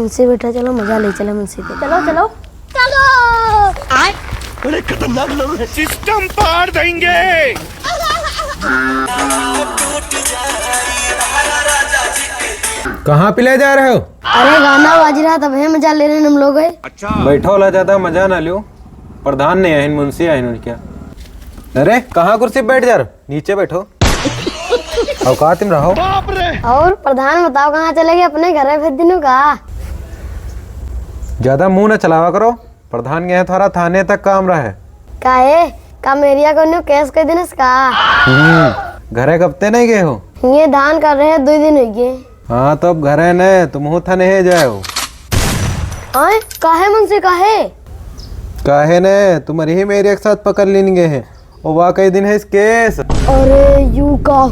मुंशी बैठा, चलो मजा ले चले मुंशी को। चलो चलो चलो। बड़े खतरनाक लोग हैं। सिस्टम पार देंगे। कहाँ पे ले जा रहे हो? अरे गाना बाज रहा था, भैया मजा ले रहे हैं हम लोग। अच्छा बैठो, ला ज्यादा मजा ना लियो। प्रधान नहीं है, मुंशी है क्या? अरे कहाँ कुर्सी पे बैठ जा रहे हो? नीचे बैठो। औकात में रहो। बाप रे। और प्रधान बताओ कहाँ चले गए? अपने घर है फिर दिनों का। ज्यादा मुंह न चलावा करो। प्रधान गए थोड़ा थाने तक काम रहा है। काहे काम एरिया को न्यू केस कर दिन का। घरे कबते नहीं गए हो? ये धान कर रहे हैं 2 दिन हो गए। हाँ तो अब घरे न तुम हो थाने है जाओ। आए काहे मुंशी काहे? काहे ने तुम्हारी ही मेरे एक साथ पकड़ लेंगे हैं। और वाकई दिन है इस केस। अरे यू का